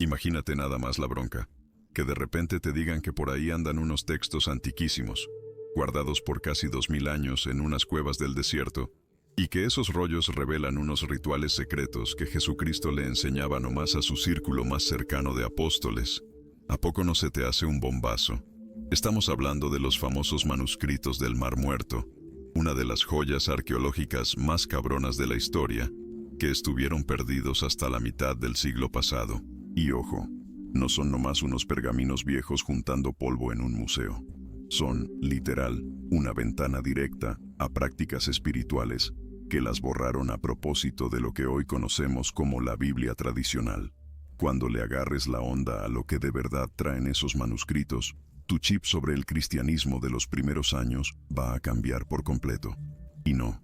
Imagínate nada más la bronca. Que de repente te digan que por ahí andan unos textos antiquísimos, guardados por casi 2000 años en unas cuevas del desierto, y que esos rollos revelan unos rituales secretos que Jesucristo le enseñaba nomás a su círculo más cercano de apóstoles. ¿A poco no se te hace un bombazo? Estamos hablando de los famosos manuscritos del Mar Muerto, una de las joyas arqueológicas más cabronas de la historia, que estuvieron perdidos hasta la mitad del siglo pasado. Y ojo, no son nomás unos pergaminos viejos juntando polvo en un museo. Son, literal, una ventana directa a prácticas espirituales que las borraron a propósito de lo que hoy conocemos como la Biblia tradicional. Cuando le agarres la onda a lo que de verdad traen esos manuscritos, tu chip sobre el cristianismo de los primeros años va a cambiar por completo. Y no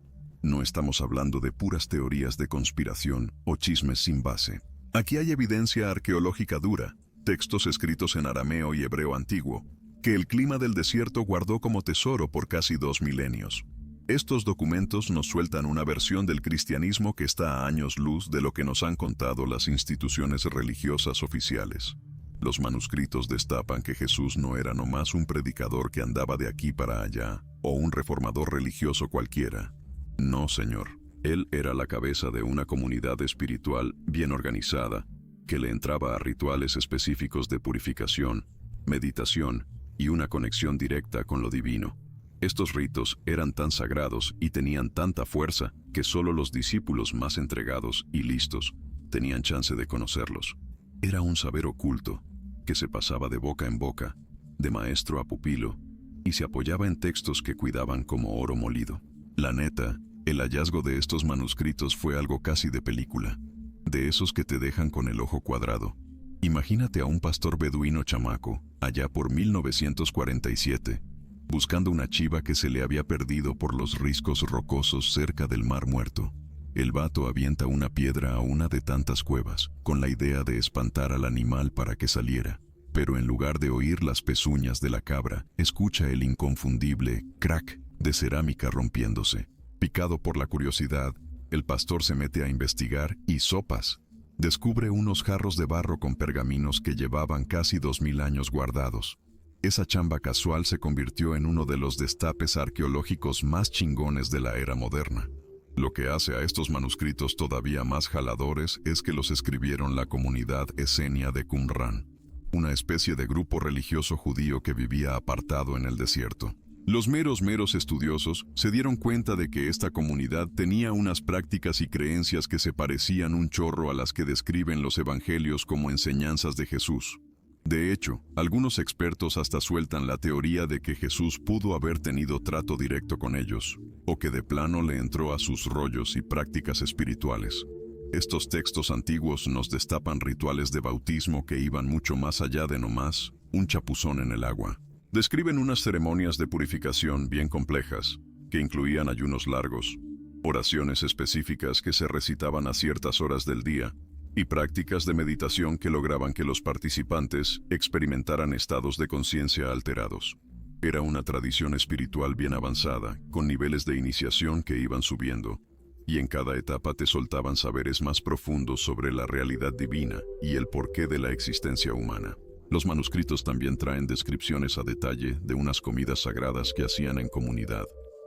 estamos hablando de puras teorías de conspiración o chismes sin base. Aquí hay evidencia arqueológica dura, textos escritos en arameo y hebreo antiguo, que el clima del desierto guardó como tesoro por casi 2 milenios. Estos documentos nos sueltan una versión del cristianismo que está a años luz de lo que nos han contado las instituciones religiosas oficiales. Los manuscritos destapan que Jesús no era nomás un predicador que andaba de aquí para allá, o un reformador religioso cualquiera. No, señor. Él era la cabeza de una comunidad espiritual bien organizada, que le entraba a rituales específicos de purificación, meditación y una conexión directa con lo divino. Estos ritos eran tan sagrados y tenían tanta fuerza que solo los discípulos más entregados y listos tenían chance de conocerlos. Era un saber oculto que se pasaba de boca en boca, de maestro a pupilo, y se apoyaba en textos que cuidaban como oro molido. La neta, el hallazgo de estos manuscritos fue algo casi de película, de esos que te dejan con el ojo cuadrado. Imagínate a un pastor beduino chamaco, allá por 1947, buscando una chiva que se le había perdido por los riscos rocosos cerca del Mar Muerto. El vato avienta una piedra a una de tantas cuevas, con la idea de espantar al animal para que saliera. Pero en lugar de oír las pezuñas de la cabra, escucha el inconfundible crack de cerámica rompiéndose. Picado por la curiosidad, el pastor se mete a investigar y sopas. Descubre unos jarros de barro con pergaminos que llevaban casi 2000 años guardados. Esa chamba casual se convirtió en uno de los destapes arqueológicos más chingones de la era moderna. Lo que hace a estos manuscritos todavía más jaladores es que los escribieron la comunidad esenia de Qumran, una especie de grupo religioso judío que vivía apartado en el desierto. Los meros estudiosos se dieron cuenta de que esta comunidad tenía unas prácticas y creencias que se parecían un chorro a las que describen los evangelios como enseñanzas de Jesús. De hecho, algunos expertos hasta sueltan la teoría de que Jesús pudo haber tenido trato directo con ellos, o que de plano le entró a sus rollos y prácticas espirituales. Estos textos antiguos nos destapan rituales de bautismo que iban mucho más allá de nomás un chapuzón en el agua. Describen unas ceremonias de purificación bien complejas, que incluían ayunos largos, oraciones específicas que se recitaban a ciertas horas del día, y prácticas de meditación que lograban que los participantes experimentaran estados de conciencia alterados. Era una tradición espiritual bien avanzada, con niveles de iniciación que iban subiendo, y en cada etapa te soltaban saberes más profundos sobre la realidad divina y el porqué de la existencia humana. Los manuscritos también traen descripciones a detalle de unas comidas sagradas que hacían en comunidad.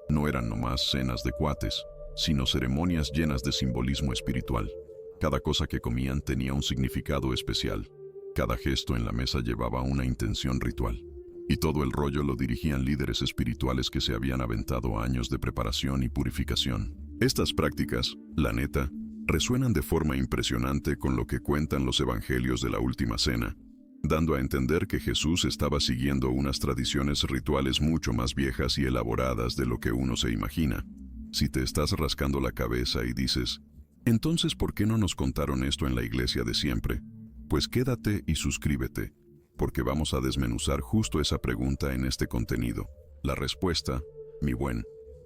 No eran nomás cenas de cuates, sino ceremonias llenas de simbolismo espiritual. Cada cosa que comían tenía un significado especial. Cada gesto en la mesa llevaba una intención ritual. Y todo el rollo lo dirigían líderes espirituales que se habían aventado años de preparación y purificación. Estas prácticas, la neta, resuenan de forma impresionante con lo que cuentan los evangelios de la Última Cena, dando a entender que Jesús estaba siguiendo unas tradiciones rituales mucho más viejas y elaboradas de lo que uno se imagina. Si te estás rascando la cabeza y dices, entonces, ¿por qué no nos contaron esto en la iglesia de siempre? Pues quédate y suscríbete, porque vamos a desmenuzar justo esa pregunta en este contenido. La respuesta, mi buen,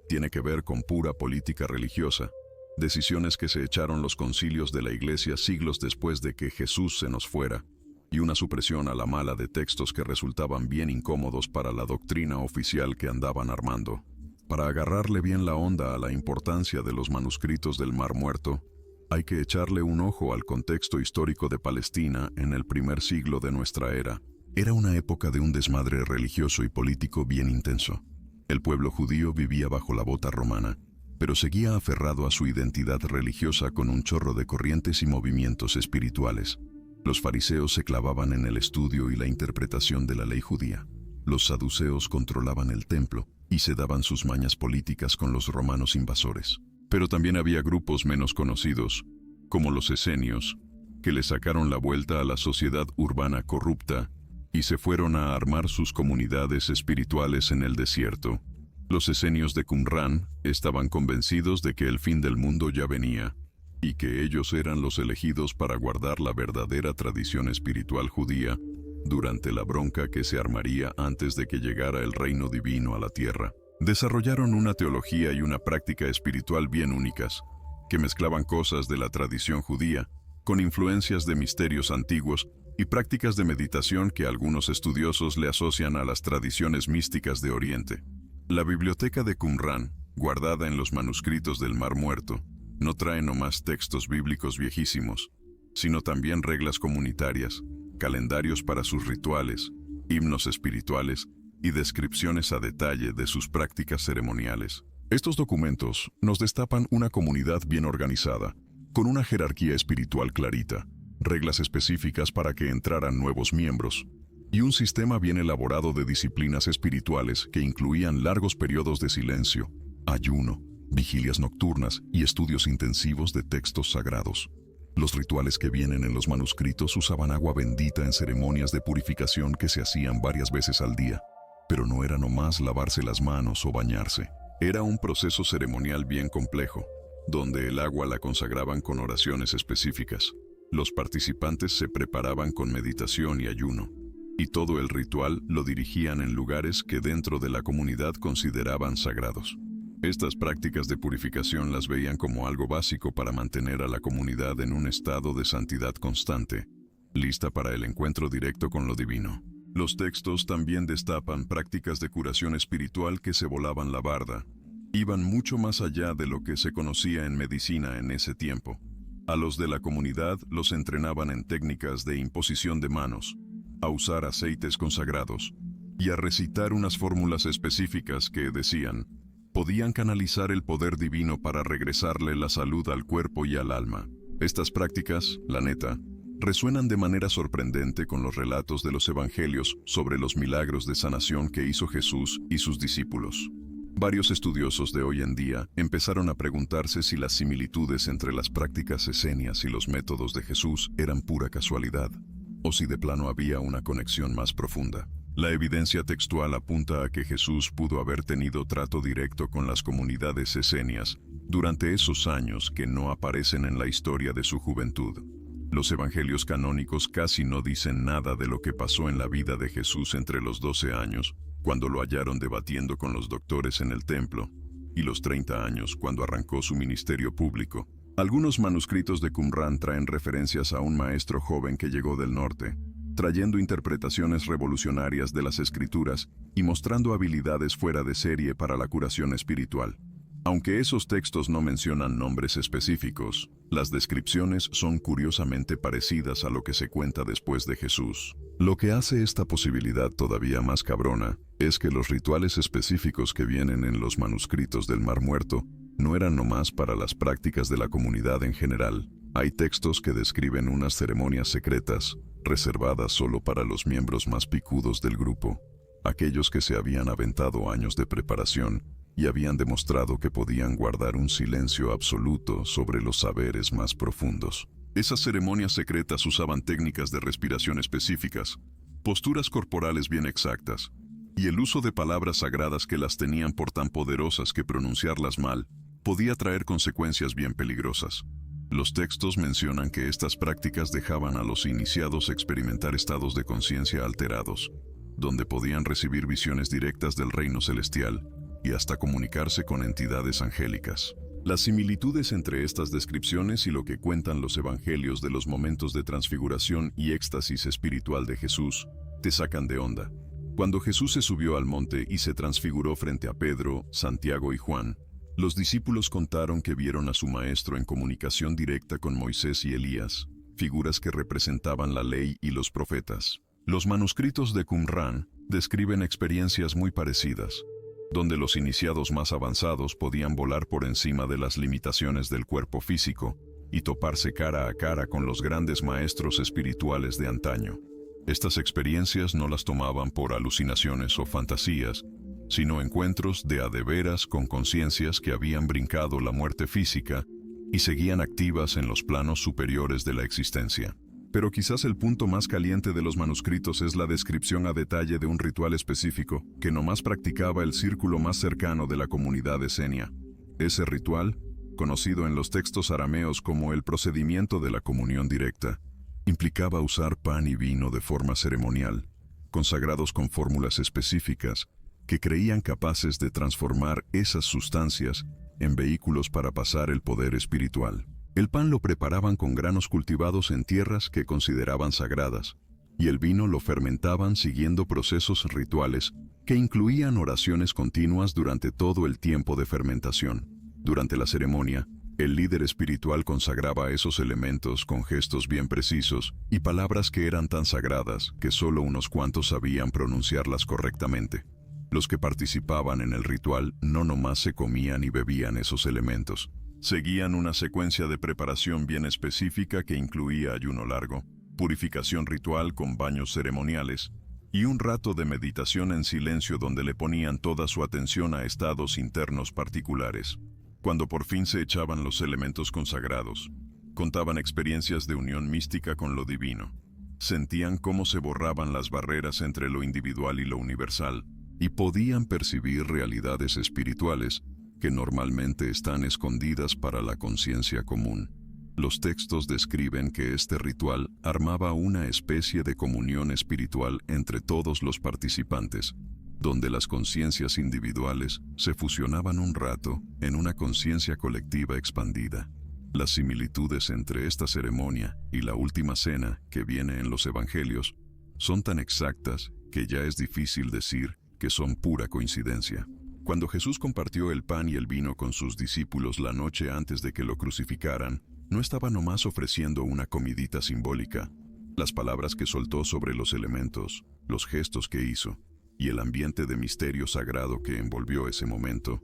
tiene que ver con pura política religiosa, decisiones que se echaron los concilios de la iglesia siglos después de que Jesús se nos fuera, y una supresión a la mala de textos que resultaban bien incómodos para la doctrina oficial que andaban armando. Para agarrarle bien la onda a la importancia de los manuscritos del Mar Muerto, Hay que echarle un ojo al contexto histórico de Palestina en el primer siglo de nuestra era. Era una época de un desmadre religioso y político bien intenso. El pueblo judío vivía bajo la bota romana, pero seguía aferrado a su identidad religiosa con un chorro de corrientes y movimientos espirituales. Los fariseos se clavaban en el estudio y la interpretación de la ley judía. Los saduceos controlaban el templo y se daban sus mañas políticas con los romanos invasores. Pero también había grupos menos conocidos, como los esenios, que le sacaron la vuelta a la sociedad urbana corrupta y se fueron a armar sus comunidades espirituales en el desierto. Los esenios de Qumrán estaban convencidos de que el fin del mundo ya venía, y que ellos eran los elegidos para guardar la verdadera tradición espiritual judía durante la bronca que se armaría antes de que llegara el reino divino a la tierra. Desarrollaron una teología y una práctica espiritual bien únicas, que mezclaban cosas de la tradición judía con influencias de misterios antiguos y prácticas de meditación que algunos estudiosos le asocian a las tradiciones místicas de Oriente. La biblioteca de Qumrán, guardada en los manuscritos del Mar Muerto, no trae nomás textos bíblicos viejísimos, sino también reglas comunitarias, calendarios para sus rituales, himnos espirituales y descripciones a detalle de sus prácticas ceremoniales. Estos documentos nos destapan una comunidad bien organizada, con una jerarquía espiritual clarita, reglas específicas para que entraran nuevos miembros, y un sistema bien elaborado de disciplinas espirituales que incluían largos periodos de silencio, ayuno, vigilias nocturnas y estudios intensivos de textos sagrados. Los rituales que vienen en los manuscritos usaban agua bendita en ceremonias de purificación que se hacían varias veces al día, pero no era nomás lavarse las manos o bañarse. Era un proceso ceremonial bien complejo, donde el agua la consagraban con oraciones específicas. Los participantes se preparaban con meditación y ayuno, y todo el ritual lo dirigían en lugares que dentro de la comunidad consideraban sagrados. Estas prácticas de purificación las veían como algo básico para mantener a la comunidad en un estado de santidad constante, lista para el encuentro directo con lo divino. Los textos también destapan prácticas de curación espiritual que se volaban la barda. Iban mucho más allá de lo que se conocía en medicina en ese tiempo. A los de la comunidad los entrenaban en técnicas de imposición de manos, a usar aceites consagrados y a recitar unas fórmulas específicas que, decían, podían canalizar el poder divino para regresarle la salud al cuerpo y al alma. Estas prácticas, la neta, resuenan de manera sorprendente con los relatos de los evangelios sobre los milagros de sanación que hizo Jesús y sus discípulos. Varios estudiosos de hoy en día empezaron a preguntarse si las similitudes entre las prácticas esenias y los métodos de Jesús eran pura casualidad, o si de plano había una conexión más profunda. La evidencia textual apunta a que Jesús pudo haber tenido trato directo con las comunidades esenias durante esos años que no aparecen en la historia de su juventud. Los evangelios canónicos casi no dicen nada de lo que pasó en la vida de Jesús entre los 12 años, cuando lo hallaron debatiendo con los doctores en el templo, y los 30 años, cuando arrancó su ministerio público. Algunos manuscritos de Qumrán traen referencias a un maestro joven que llegó del norte, trayendo interpretaciones revolucionarias de las escrituras y mostrando habilidades fuera de serie para la curación espiritual. Aunque esos textos no mencionan nombres específicos, las descripciones son curiosamente parecidas a lo que se cuenta después de Jesús. Lo que hace esta posibilidad todavía más cabrona es que los rituales específicos que vienen en los manuscritos del Mar Muerto no eran nomás para las prácticas de la comunidad en general. Hay textos que describen unas ceremonias secretas, reservadas solo para los miembros más picudos del grupo, aquellos que se habían aventado años de preparación y habían demostrado que podían guardar un silencio absoluto sobre los saberes más profundos. Esas ceremonias secretas usaban técnicas de respiración específicas, posturas corporales bien exactas, y el uso de palabras sagradas que las tenían por tan poderosas que pronunciarlas mal podía traer consecuencias bien peligrosas. Los textos mencionan que estas prácticas dejaban a los iniciados experimentar estados de conciencia alterados, donde podían recibir visiones directas del reino celestial y hasta comunicarse con entidades angélicas. Las similitudes entre estas descripciones y lo que cuentan los evangelios de los momentos de transfiguración y éxtasis espiritual de Jesús te sacan de onda. Cuando Jesús se subió al monte y se transfiguró frente a Pedro, Santiago y Juan, Los discípulos contaron que vieron a su maestro en comunicación directa con Moisés y Elías, figuras que representaban la ley y los profetas. Los manuscritos de Qumrán describen experiencias muy parecidas, donde los iniciados más avanzados podían volar por encima de las limitaciones del cuerpo físico y toparse cara a cara con los grandes maestros espirituales de antaño. Estas experiencias no las tomaban por alucinaciones o fantasías, sino encuentros de a de veras con conciencias que habían brincado la muerte física y seguían activas en los planos superiores de la existencia. Pero quizás el punto más caliente de los manuscritos es la descripción a detalle de un ritual específico que nomás practicaba el círculo más cercano de la comunidad esenia. Ese ritual, conocido en los textos arameos como el procedimiento de la comunión directa, implicaba usar pan y vino de forma ceremonial, consagrados con fórmulas específicas que creían capaces de transformar esas sustancias en vehículos para pasar el poder espiritual. El pan lo preparaban con granos cultivados en tierras que consideraban sagradas, y el vino lo fermentaban siguiendo procesos rituales que incluían oraciones continuas durante todo el tiempo de fermentación. Durante la ceremonia, el líder espiritual consagraba esos elementos con gestos bien precisos y palabras que eran tan sagradas que solo unos cuantos sabían pronunciarlas correctamente. Los que participaban en el ritual no nomás se comían y bebían esos elementos. Seguían una secuencia de preparación bien específica que incluía ayuno largo, purificación ritual con baños ceremoniales y un rato de meditación en silencio donde le ponían toda su atención a estados internos particulares. Cuando por fin se echaban los elementos consagrados, contaban experiencias de unión mística con lo divino. Sentían cómo se borraban las barreras entre lo individual y lo universal y podían percibir realidades espirituales que normalmente están escondidas para la conciencia común. Los textos describen que este ritual armaba una especie de comunión espiritual entre todos los participantes, donde las conciencias individuales se fusionaban un rato en una conciencia colectiva expandida. Las similitudes entre esta ceremonia y la última cena que viene en los evangelios son tan exactas que ya es difícil decir que son pura coincidencia. Cuando Jesús compartió el pan y el vino con sus discípulos la noche antes de que lo crucificaran, no estaba nomás ofreciendo una comidita simbólica. Las palabras que soltó sobre los elementos, los gestos que hizo y el ambiente de misterio sagrado que envolvió ese momento,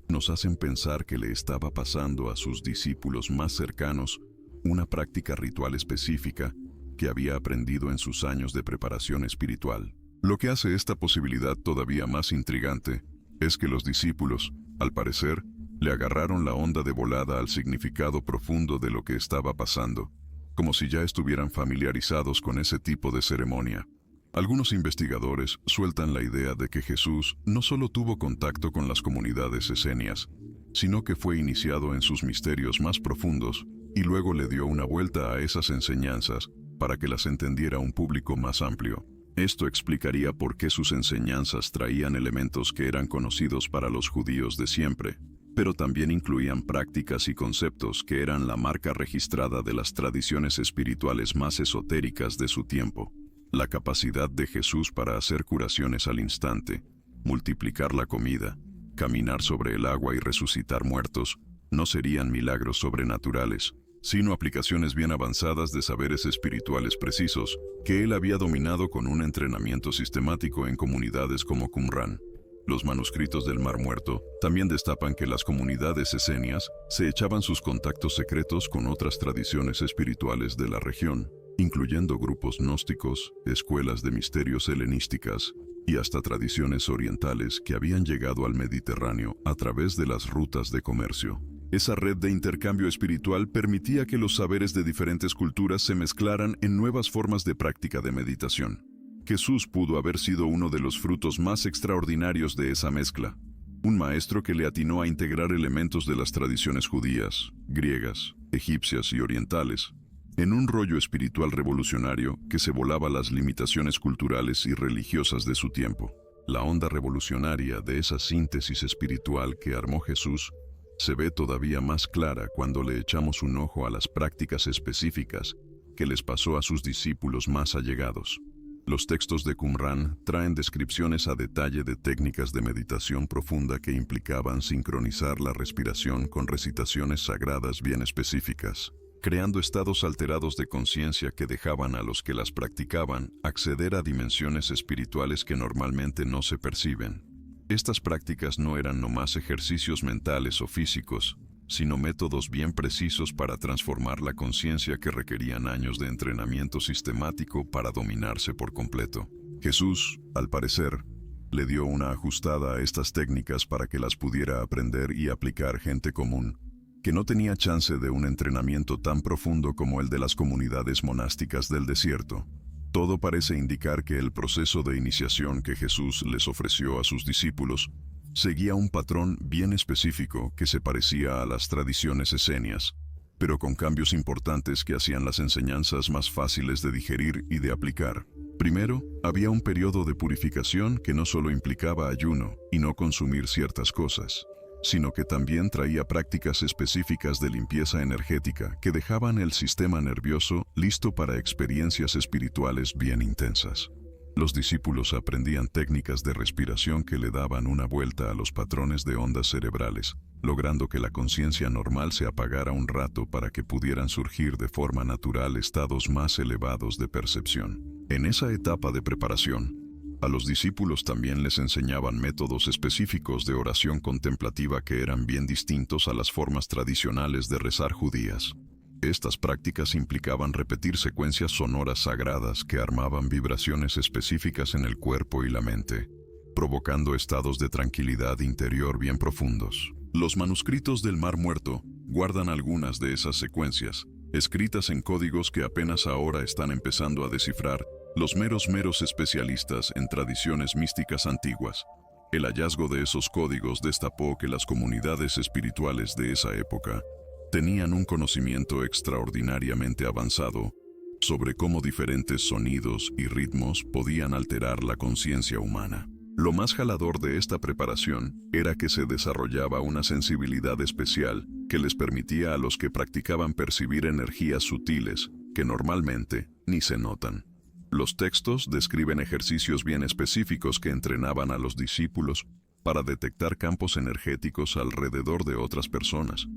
nos hacen pensar que le estaba pasando a sus discípulos más cercanos una práctica ritual específica que había aprendido en sus años de preparación espiritual. Lo que hace esta posibilidad todavía más intrigante es que los discípulos, al parecer, le agarraron la onda de volada al significado profundo de lo que estaba pasando, como si ya estuvieran familiarizados con ese tipo de ceremonia. Algunos investigadores sueltan la idea de que Jesús no solo tuvo contacto con las comunidades esenias, sino que fue iniciado en sus misterios más profundos y luego le dio una vuelta a esas enseñanzas para que las entendiera un público más amplio. Esto explicaría por qué sus enseñanzas traían elementos que eran conocidos para los judíos de siempre, pero también incluían prácticas y conceptos que eran la marca registrada de las tradiciones espirituales más esotéricas de su tiempo. La capacidad de Jesús para hacer curaciones al instante, multiplicar la comida, caminar sobre el agua y resucitar muertos, no serían milagros sobrenaturales, sino aplicaciones bien avanzadas de saberes espirituales precisos que él había dominado con un entrenamiento sistemático en comunidades como Qumrán. Los manuscritos del Mar Muerto también destapan que las comunidades esenias se echaban sus contactos secretos con otras tradiciones espirituales de la región, incluyendo grupos gnósticos, escuelas de misterios helenísticas y hasta tradiciones orientales que habían llegado al Mediterráneo a través de las rutas de comercio. Esa red de intercambio espiritual permitía que los saberes de diferentes culturas se mezclaran en nuevas formas de práctica de meditación. Jesús pudo haber sido uno de los frutos más extraordinarios de esa mezcla, un maestro que le atinó a integrar elementos de las tradiciones judías, griegas, egipcias y orientales, en un rollo espiritual revolucionario que se volaba las limitaciones culturales y religiosas de su tiempo. La onda revolucionaria de esa síntesis espiritual que armó Jesús se ve todavía más clara cuando le echamos un ojo a las prácticas específicas que les pasó a sus discípulos más allegados. Los textos de Qumran traen descripciones a detalle de técnicas de meditación profunda que implicaban sincronizar la respiración con recitaciones sagradas bien específicas, creando estados alterados de conciencia que dejaban a los que las practicaban acceder a dimensiones espirituales que normalmente no se perciben. Estas prácticas no eran nomás ejercicios mentales o físicos, sino métodos bien precisos para transformar la conciencia que requerían años de entrenamiento sistemático para dominarse por completo. Jesús, al parecer, le dio una ajustada a estas técnicas para que las pudiera aprender y aplicar gente común, que no tenía chance de un entrenamiento tan profundo como el de las comunidades monásticas del desierto. Todo parece indicar que el proceso de iniciación que Jesús les ofreció a sus discípulos seguía un patrón bien específico que se parecía a las tradiciones esenias, pero con cambios importantes que hacían las enseñanzas más fáciles de digerir y de aplicar. Primero, había un periodo de purificación que no solo implicaba ayuno y no consumir ciertas cosas, sino que también traía prácticas específicas de limpieza energética que dejaban el sistema nervioso listo para experiencias espirituales bien intensas. Los discípulos aprendían técnicas de respiración que le daban una vuelta a los patrones de ondas cerebrales, logrando que la conciencia normal se apagara un rato para que pudieran surgir de forma natural estados más elevados de percepción. En esa etapa de preparación, a los discípulos también les enseñaban métodos específicos de oración contemplativa que eran bien distintos a las formas tradicionales de rezar judías. Estas prácticas implicaban repetir secuencias sonoras sagradas que armaban vibraciones específicas en el cuerpo y la mente, provocando estados de tranquilidad interior bien profundos. Los manuscritos del Mar Muerto guardan algunas de esas secuencias, escritas en códigos que apenas ahora están empezando a descifrar los meros especialistas en tradiciones místicas antiguas. El hallazgo de esos códigos destapó que las comunidades espirituales de esa época tenían un conocimiento extraordinariamente avanzado sobre cómo diferentes sonidos y ritmos podían alterar la conciencia humana. Lo más jalador de esta preparación era que se desarrollaba una sensibilidad especial que les permitía a los que practicaban percibir energías sutiles que normalmente ni se notan. Los textos describen ejercicios bien específicos que entrenaban a los discípulos para detectar campos energéticos alrededor de otras personas,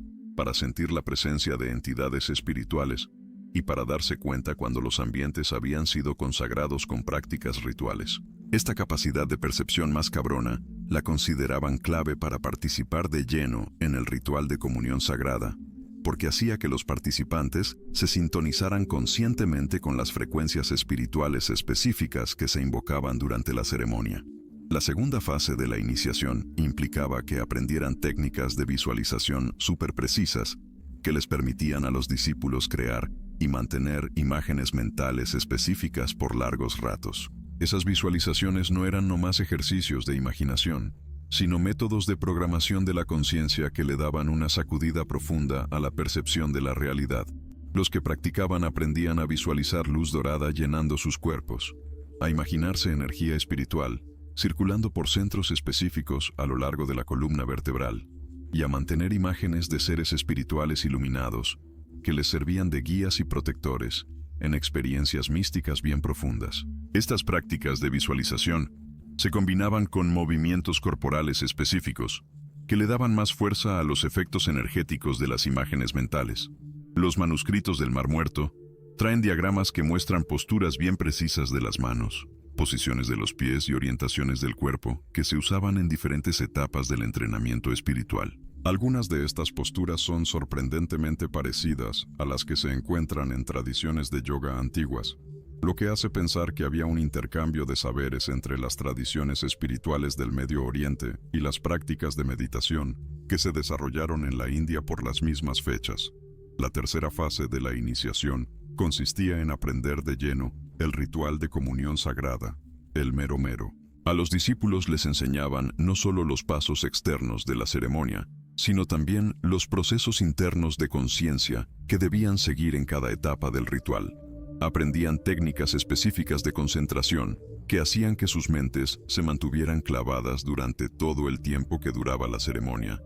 para sentir la presencia de entidades espirituales y para darse cuenta cuando los ambientes habían sido consagrados con prácticas rituales. Esta capacidad de percepción más cabrona la consideraban clave para participar de lleno en el ritual de comunión sagrada, porque hacía que los participantes se sintonizaran conscientemente con las frecuencias espirituales específicas que se invocaban durante la ceremonia. La segunda fase de la iniciación implicaba que aprendieran técnicas de visualización súper precisas que les permitían a los discípulos crear y mantener imágenes mentales específicas por largos ratos. Esas visualizaciones no eran nomás ejercicios de imaginación, sino métodos de programación de la conciencia que le daban una sacudida profunda a la percepción de la realidad. Los que practicaban aprendían a visualizar luz dorada llenando sus cuerpos, a imaginarse energía espiritual circulando por centros específicos a lo largo de la columna vertebral, y a mantener imágenes de seres espirituales iluminados que les servían de guías y protectores en experiencias místicas bien profundas. Estas prácticas de visualización se combinaban con movimientos corporales específicos que le daban más fuerza a los efectos energéticos de las imágenes mentales. Los manuscritos del Mar Muerto traen diagramas que muestran posturas bien precisas de las manos, posiciones de los pies y orientaciones del cuerpo que se usaban en diferentes etapas del entrenamiento espiritual. Algunas de estas posturas son sorprendentemente parecidas a las que se encuentran en tradiciones de yoga antiguas, lo que hace pensar que había un intercambio de saberes entre las tradiciones espirituales del Medio Oriente y las prácticas de meditación que se desarrollaron en la India por las mismas fechas. La tercera fase de la iniciación consistía en aprender de lleno el ritual de comunión sagrada, el mero mero. A los discípulos les enseñaban no solo los pasos externos de la ceremonia, sino también los procesos internos de conciencia que debían seguir en cada etapa del ritual. Aprendían técnicas específicas de concentración que hacían que sus mentes se mantuvieran clavadas durante todo el tiempo que duraba la ceremonia.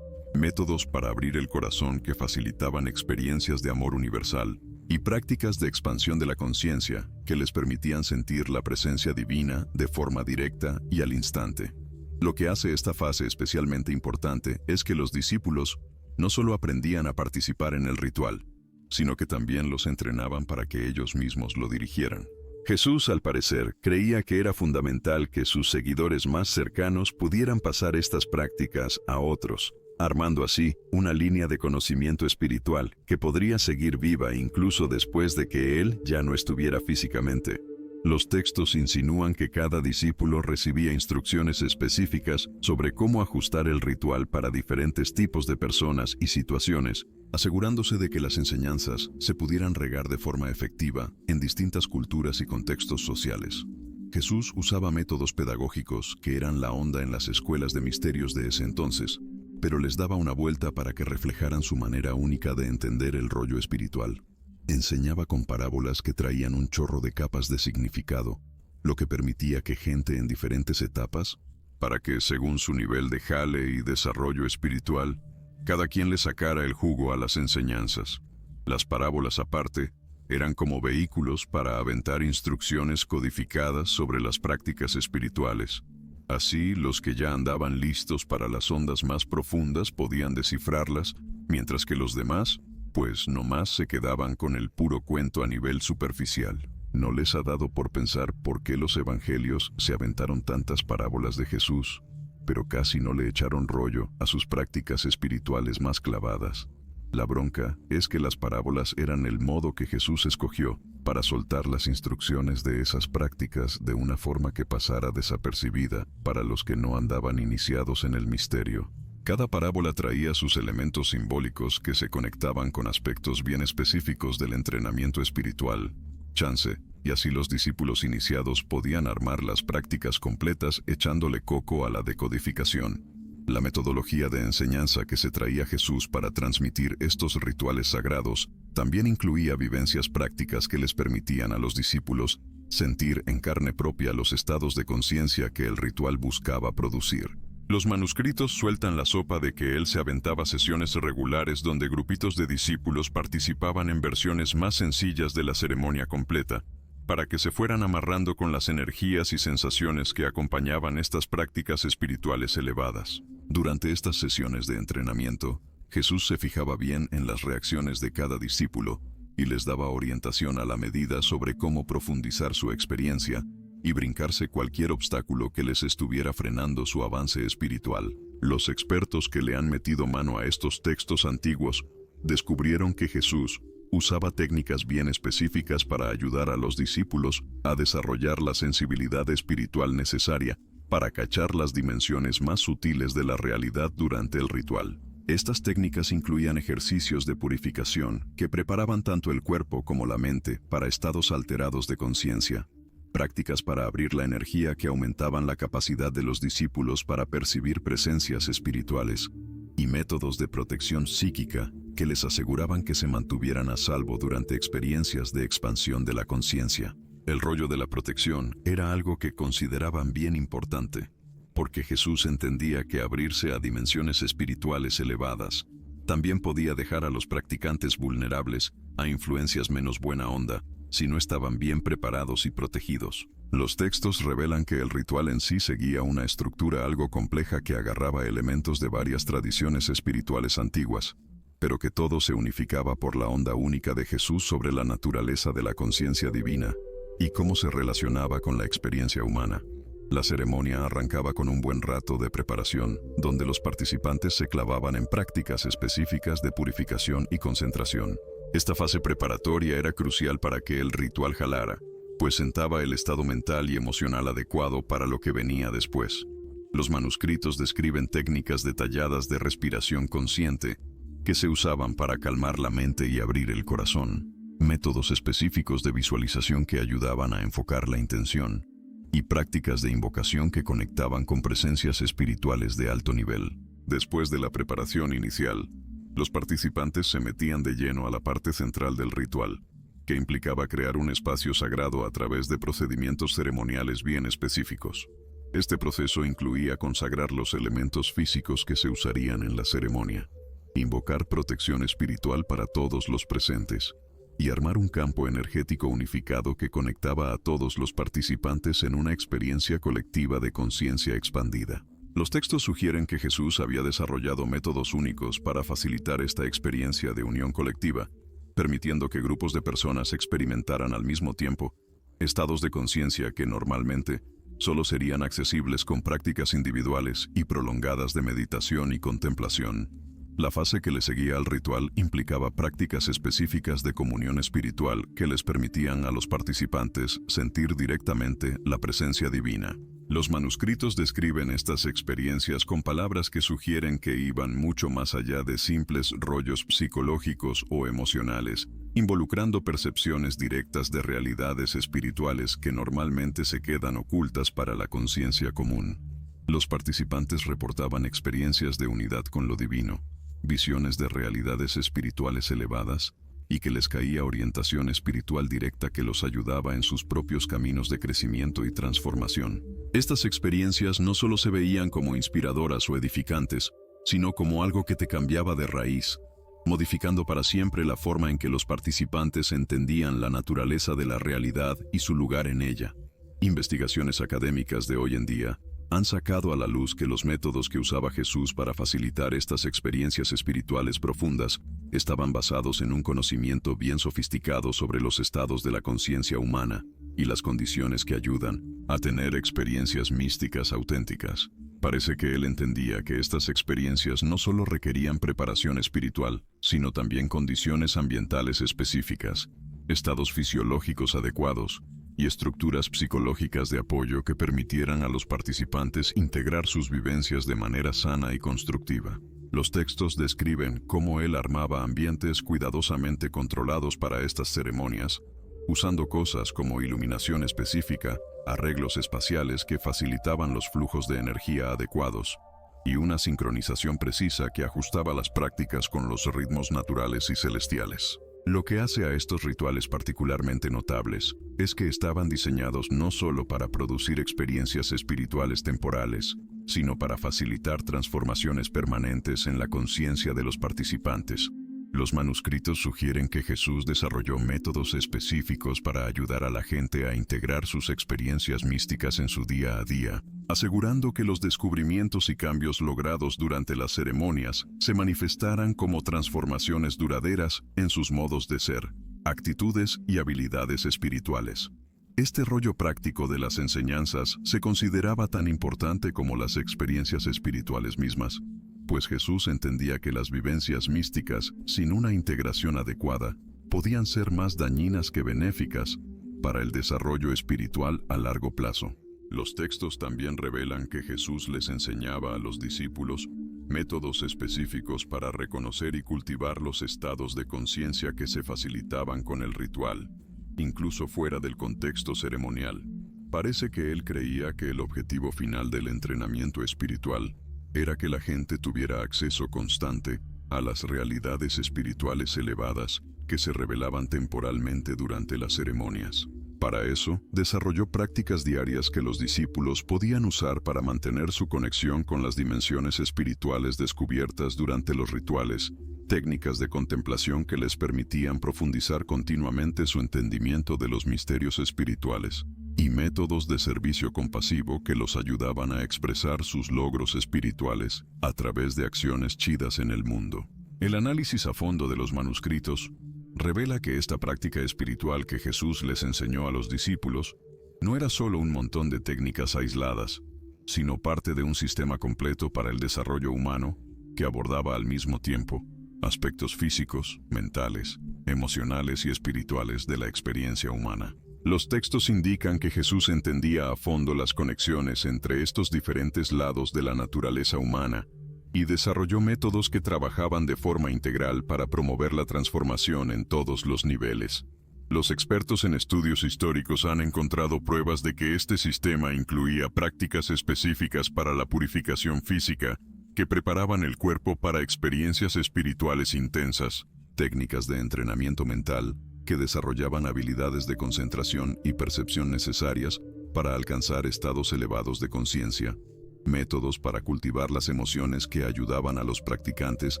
Métodos para abrir el corazón que facilitaban experiencias de amor universal y prácticas de expansión de la conciencia que les permitían sentir la presencia divina de forma directa y al instante. Lo que hace esta fase especialmente importante es que los discípulos no solo aprendían a participar en el ritual, sino que también los entrenaban para que ellos mismos lo dirigieran. Jesús, al parecer, creía que era fundamental que sus seguidores más cercanos pudieran pasar estas prácticas a otros, armando así una línea de conocimiento espiritual que podría seguir viva incluso después de que él ya no estuviera físicamente. Los textos insinúan que cada discípulo recibía instrucciones específicas sobre cómo ajustar el ritual para diferentes tipos de personas y situaciones, asegurándose de que las enseñanzas se pudieran regar de forma efectiva en distintas culturas y contextos sociales. Jesús usaba métodos pedagógicos que eran la onda en las escuelas de misterios de ese entonces, pero les daba una vuelta para que reflejaran su manera única de entender el rollo espiritual. Enseñaba con parábolas que traían un chorro de capas de significado, lo que permitía que gente en diferentes etapas, para que según su nivel de jale y desarrollo espiritual, cada quien le sacara el jugo a las enseñanzas. Las parábolas aparte, eran como vehículos para aventar instrucciones codificadas sobre las prácticas espirituales. Así, los que ya andaban listos para las ondas más profundas podían descifrarlas, mientras que los demás, pues nomás se quedaban con el puro cuento a nivel superficial. ¿No les ha dado por pensar por qué los evangelios se aventaron tantas parábolas de Jesús, pero casi no le echaron rollo a sus prácticas espirituales más clavadas? La bronca es que las parábolas eran el modo que Jesús escogió para soltar las instrucciones de esas prácticas de una forma que pasara desapercibida para los que no andaban iniciados en el misterio. Cada parábola traía sus elementos simbólicos que se conectaban con aspectos bien específicos del entrenamiento espiritual, chance, y así los discípulos iniciados podían armar las prácticas completas echándole coco a la decodificación. La metodología de enseñanza que se traía Jesús para transmitir estos rituales sagrados también incluía vivencias prácticas que les permitían a los discípulos sentir en carne propia los estados de conciencia que el ritual buscaba producir. Los manuscritos sueltan la sopa de que él se aventaba sesiones regulares donde grupitos de discípulos participaban en versiones más sencillas de la ceremonia completa, para que se fueran amarrando con las energías y sensaciones que acompañaban estas prácticas espirituales elevadas. Durante estas sesiones de entrenamiento, Jesús se fijaba bien en las reacciones de cada discípulo y les daba orientación a la medida sobre cómo profundizar su experiencia y brincarse cualquier obstáculo que les estuviera frenando su avance espiritual. Los expertos que le han metido mano a estos textos antiguos descubrieron que Jesús usaba técnicas bien específicas para ayudar a los discípulos a desarrollar la sensibilidad espiritual necesaria para cachar las dimensiones más sutiles de la realidad durante el ritual. Estas técnicas incluían ejercicios de purificación que preparaban tanto el cuerpo como la mente para estados alterados de conciencia, prácticas para abrir la energía que aumentaban la capacidad de los discípulos para percibir presencias espirituales, y métodos de protección psíquica que les aseguraban que se mantuvieran a salvo durante experiencias de expansión de la conciencia. El rollo de la protección era algo que consideraban bien importante, porque Jesús entendía que abrirse a dimensiones espirituales elevadas también podía dejar a los practicantes vulnerables a influencias menos buena onda si no estaban bien preparados y protegidos. Los textos revelan que el ritual en sí seguía una estructura algo compleja que agarraba elementos de varias tradiciones espirituales antiguas, pero que todo se unificaba por la onda única de Jesús sobre la naturaleza de la conciencia divina y cómo se relacionaba con la experiencia humana. La ceremonia arrancaba con un buen rato de preparación, donde los participantes se clavaban en prácticas específicas de purificación y concentración. Esta fase preparatoria era crucial para que el ritual jalara, pues sentaba el estado mental y emocional adecuado para lo que venía después. Los manuscritos describen técnicas detalladas de respiración consciente que se usaban para calmar la mente y abrir el corazón, métodos específicos de visualización que ayudaban a enfocar la intención, y prácticas de invocación que conectaban con presencias espirituales de alto nivel. Después de la preparación inicial, los participantes se metían de lleno a la parte central del ritual, que implicaba crear un espacio sagrado a través de procedimientos ceremoniales bien específicos. Este proceso incluía consagrar los elementos físicos que se usarían en la ceremonia, invocar protección espiritual para todos los presentes, y armar un campo energético unificado que conectaba a todos los participantes en una experiencia colectiva de conciencia expandida. Los textos sugieren que Jesús había desarrollado métodos únicos para facilitar esta experiencia de unión colectiva, permitiendo que grupos de personas experimentaran al mismo tiempo estados de conciencia que normalmente solo serían accesibles con prácticas individuales y prolongadas de meditación y contemplación. La fase que le seguía al ritual implicaba prácticas específicas de comunión espiritual que les permitían a los participantes sentir directamente la presencia divina. Los manuscritos describen estas experiencias con palabras que sugieren que iban mucho más allá de simples rollos psicológicos o emocionales, involucrando percepciones directas de realidades espirituales que normalmente se quedan ocultas para la conciencia común. Los participantes reportaban experiencias de unidad con lo divino, visiones de realidades espirituales elevadas, y que les caía orientación espiritual directa que los ayudaba en sus propios caminos de crecimiento y transformación. Estas experiencias no solo se veían como inspiradoras o edificantes, sino como algo que te cambiaba de raíz, modificando para siempre la forma en que los participantes entendían la naturaleza de la realidad y su lugar en ella. Investigaciones académicas de hoy en día han sacado a la luz que los métodos que usaba Jesús para facilitar estas experiencias espirituales profundas estaban basados en un conocimiento bien sofisticado sobre los estados de la conciencia humana y las condiciones que ayudan a tener experiencias místicas auténticas. Parece que él entendía que estas experiencias no solo requerían preparación espiritual, sino también condiciones ambientales específicas, estados fisiológicos adecuados y estructuras psicológicas de apoyo que permitieran a los participantes integrar sus vivencias de manera sana y constructiva. Los textos describen cómo él armaba ambientes cuidadosamente controlados para estas ceremonias, usando cosas como iluminación específica, arreglos espaciales que facilitaban los flujos de energía adecuados, y una sincronización precisa que ajustaba las prácticas con los ritmos naturales y celestiales. Lo que hace a estos rituales particularmente notables es que estaban diseñados no solo para producir experiencias espirituales temporales, sino para facilitar transformaciones permanentes en la conciencia de los participantes. Los manuscritos sugieren que Jesús desarrolló métodos específicos para ayudar a la gente a integrar sus experiencias místicas en su día a día, asegurando que los descubrimientos y cambios logrados durante las ceremonias se manifestaran como transformaciones duraderas en sus modos de ser, actitudes y habilidades espirituales. Este rollo práctico de las enseñanzas se consideraba tan importante como las experiencias espirituales mismas, pues Jesús entendía que las vivencias místicas, sin una integración adecuada, podían ser más dañinas que benéficas para el desarrollo espiritual a largo plazo. Los textos también revelan que Jesús les enseñaba a los discípulos métodos específicos para reconocer y cultivar los estados de conciencia que se facilitaban con el ritual, incluso fuera del contexto ceremonial. Parece que él creía que el objetivo final del entrenamiento espiritual era que la gente tuviera acceso constante a las realidades espirituales elevadas que se revelaban temporalmente durante las ceremonias. Para eso, desarrolló prácticas diarias que los discípulos podían usar para mantener su conexión con las dimensiones espirituales descubiertas durante los rituales, técnicas de contemplación que les permitían profundizar continuamente su entendimiento de los misterios espirituales, y métodos de servicio compasivo que los ayudaban a expresar sus logros espirituales a través de acciones chidas en el mundo. El análisis a fondo de los manuscritos revela que esta práctica espiritual que Jesús les enseñó a los discípulos no era solo un montón de técnicas aisladas, sino parte de un sistema completo para el desarrollo humano que abordaba al mismo tiempo aspectos físicos, mentales, emocionales y espirituales de la experiencia humana. Los textos indican que Jesús entendía a fondo las conexiones entre estos diferentes lados de la naturaleza humana y desarrolló métodos que trabajaban de forma integral para promover la transformación en todos los niveles. Los expertos en estudios históricos han encontrado pruebas de que este sistema incluía prácticas específicas para la purificación física que preparaban el cuerpo para experiencias espirituales intensas, técnicas de entrenamiento mental que desarrollaban habilidades de concentración y percepción necesarias para alcanzar estados elevados de conciencia, métodos para cultivar las emociones que ayudaban a los practicantes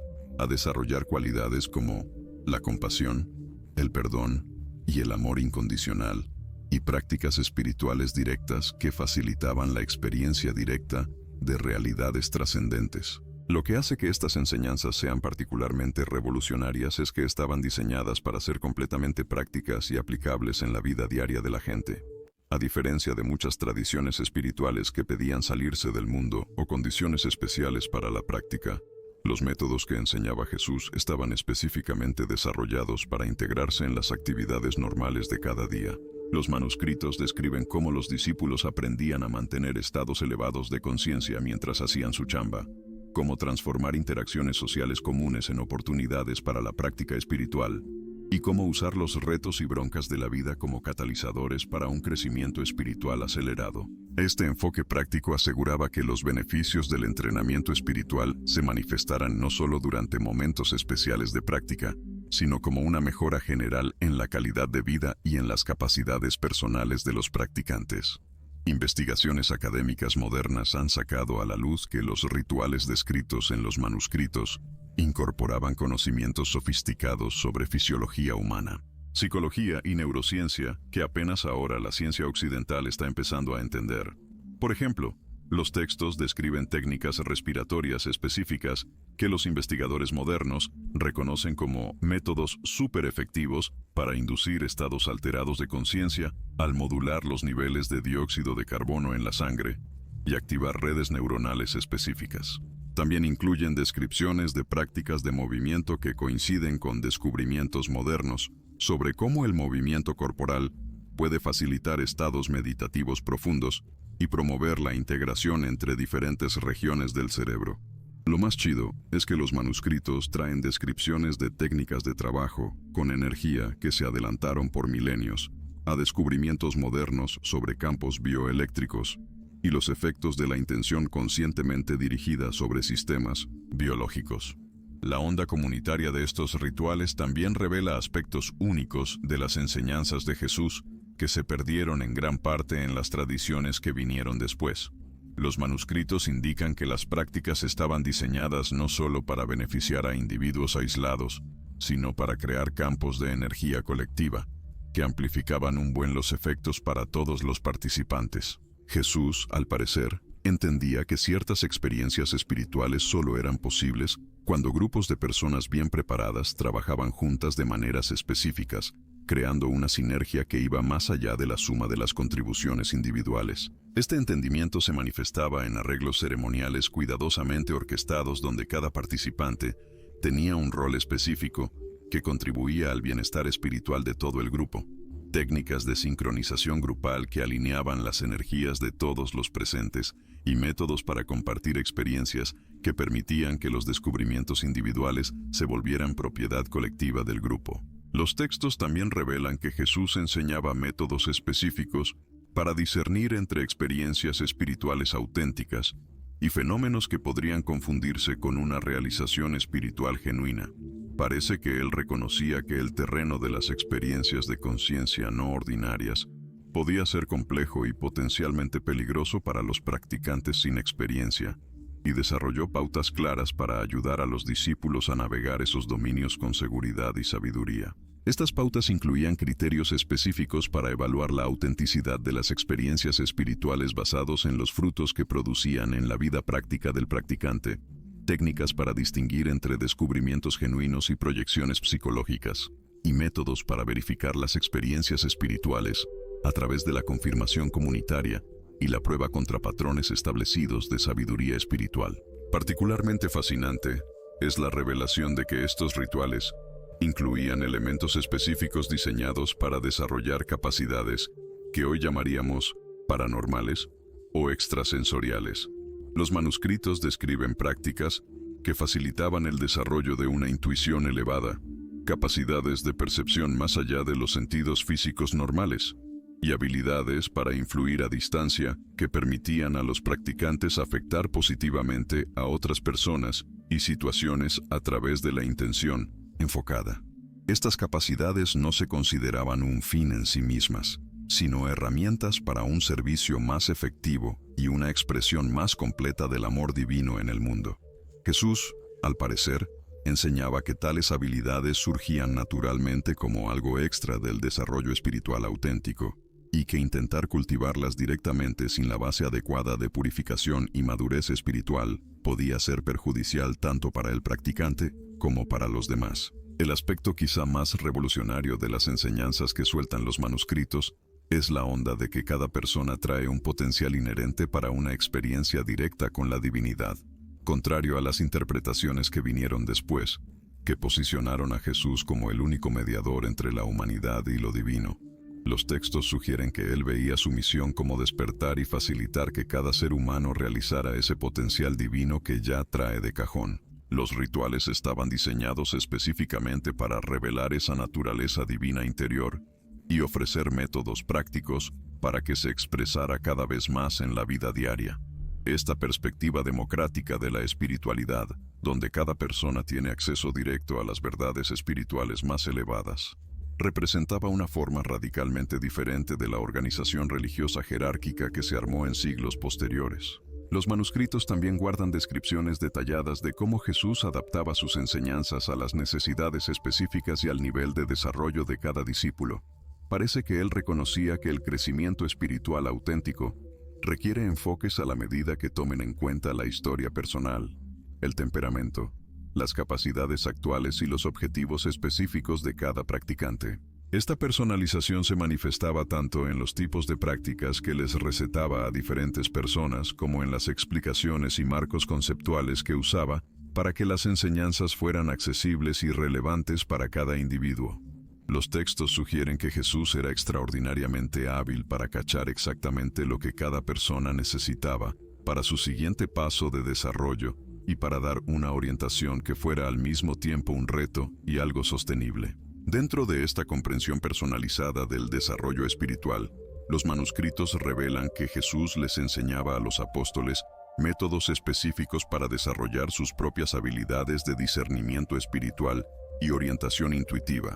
a desarrollar cualidades como la compasión, el perdón y el amor incondicional, y prácticas espirituales directas que facilitaban la experiencia directa de realidades trascendentes. Lo que hace que estas enseñanzas sean particularmente revolucionarias es que estaban diseñadas para ser completamente prácticas y aplicables en la vida diaria de la gente. A diferencia de muchas tradiciones espirituales que pedían salirse del mundo o condiciones especiales para la práctica, los métodos que enseñaba Jesús estaban específicamente desarrollados para integrarse en las actividades normales de cada día. Los manuscritos describen cómo los discípulos aprendían a mantener estados elevados de conciencia mientras hacían su chamba, cómo transformar interacciones sociales comunes en oportunidades para la práctica espiritual, y cómo usar los retos y broncas de la vida como catalizadores para un crecimiento espiritual acelerado. Este enfoque práctico aseguraba que los beneficios del entrenamiento espiritual se manifestaran no solo durante momentos especiales de práctica, sino como una mejora general en la calidad de vida y en las capacidades personales de los practicantes. Investigaciones académicas modernas han sacado a la luz que los rituales descritos en los manuscritos incorporaban conocimientos sofisticados sobre fisiología humana, psicología y neurociencia que apenas ahora la ciencia occidental está empezando a entender. Por ejemplo, los textos describen técnicas respiratorias específicas que los investigadores modernos reconocen como métodos súper efectivos para inducir estados alterados de conciencia al modular los niveles de dióxido de carbono en la sangre y activar redes neuronales específicas. También incluyen descripciones de prácticas de movimiento que coinciden con descubrimientos modernos sobre cómo el movimiento corporal puede facilitar estados meditativos profundos y promover la integración entre diferentes regiones del cerebro. Lo más chido es que los manuscritos traen descripciones de técnicas de trabajo con energía que se adelantaron por milenios a descubrimientos modernos sobre campos bioeléctricos y los efectos de la intención conscientemente dirigida sobre sistemas biológicos. La onda comunitaria de estos rituales también revela aspectos únicos de las enseñanzas de Jesús que se perdieron en gran parte en las tradiciones que vinieron después. Los manuscritos indican que las prácticas estaban diseñadas no solo para beneficiar a individuos aislados, sino para crear campos de energía colectiva, que amplificaban los efectos para todos los participantes. Jesús, al parecer, entendía que ciertas experiencias espirituales solo eran posibles cuando grupos de personas bien preparadas trabajaban juntas de maneras específicas, creando una sinergia que iba más allá de la suma de las contribuciones individuales. Este entendimiento se manifestaba en arreglos ceremoniales cuidadosamente orquestados donde cada participante tenía un rol específico que contribuía al bienestar espiritual de todo el grupo. Técnicas de sincronización grupal que alineaban las energías de todos los presentes y métodos para compartir experiencias que permitían que los descubrimientos individuales se volvieran propiedad colectiva del grupo. Los textos también revelan que Jesús enseñaba métodos específicos para discernir entre experiencias espirituales auténticas y fenómenos que podrían confundirse con una realización espiritual genuina. Parece que él reconocía que el terreno de las experiencias de conciencia no ordinarias podía ser complejo y potencialmente peligroso para los practicantes sin experiencia, y desarrolló pautas claras para ayudar a los discípulos a navegar esos dominios con seguridad y sabiduría. Estas pautas incluían criterios específicos para evaluar la autenticidad de las experiencias espirituales basados en los frutos que producían en la vida práctica del practicante, técnicas para distinguir entre descubrimientos genuinos y proyecciones psicológicas, y métodos para verificar las experiencias espirituales a través de la confirmación comunitaria y la prueba contra patrones establecidos de sabiduría espiritual. Particularmente fascinante es la revelación de que estos rituales incluían elementos específicos diseñados para desarrollar capacidades que hoy llamaríamos paranormales o extrasensoriales. Los manuscritos describen prácticas que facilitaban el desarrollo de una intuición elevada, capacidades de percepción más allá de los sentidos físicos normales, y habilidades para influir a distancia que permitían a los practicantes afectar positivamente a otras personas y situaciones a través de la intención enfocada. Estas capacidades no se consideraban un fin en sí mismas, sino herramientas para un servicio más efectivo y una expresión más completa del amor divino en el mundo. Jesús, al parecer, enseñaba que tales habilidades surgían naturalmente como algo extra del desarrollo espiritual auténtico, y que intentar cultivarlas directamente sin la base adecuada de purificación y madurez espiritual podía ser perjudicial tanto para el practicante como para los demás. El aspecto quizá más revolucionario de las enseñanzas que sueltan los manuscritos es la onda de que cada persona trae un potencial inherente para una experiencia directa con la divinidad, contrario a las interpretaciones que vinieron después, que posicionaron a Jesús como el único mediador entre la humanidad y lo divino. Los textos sugieren que él veía su misión como despertar y facilitar que cada ser humano realizara ese potencial divino que ya trae de cajón. Los rituales estaban diseñados específicamente para revelar esa naturaleza divina interior y ofrecer métodos prácticos para que se expresara cada vez más en la vida diaria. Esta perspectiva democrática de la espiritualidad, donde cada persona tiene acceso directo a las verdades espirituales más elevadas, representaba una forma radicalmente diferente de la organización religiosa jerárquica que se armó en siglos posteriores. Los manuscritos también guardan descripciones detalladas de cómo Jesús adaptaba sus enseñanzas a las necesidades específicas y al nivel de desarrollo de cada discípulo. Parece que él reconocía que el crecimiento espiritual auténtico requiere enfoques a la medida que tomen en cuenta la historia personal, el temperamento, las capacidades actuales y los objetivos específicos de cada practicante. Esta personalización se manifestaba tanto en los tipos de prácticas que les recetaba a diferentes personas como en las explicaciones y marcos conceptuales que usaba para que las enseñanzas fueran accesibles y relevantes para cada individuo. Los textos sugieren que Jesús era extraordinariamente hábil para cachar exactamente lo que cada persona necesitaba para su siguiente paso de desarrollo y para dar una orientación que fuera al mismo tiempo un reto y algo sostenible. Dentro de esta comprensión personalizada del desarrollo espiritual, los manuscritos revelan que Jesús les enseñaba a los apóstoles métodos específicos para desarrollar sus propias habilidades de discernimiento espiritual y orientación intuitiva.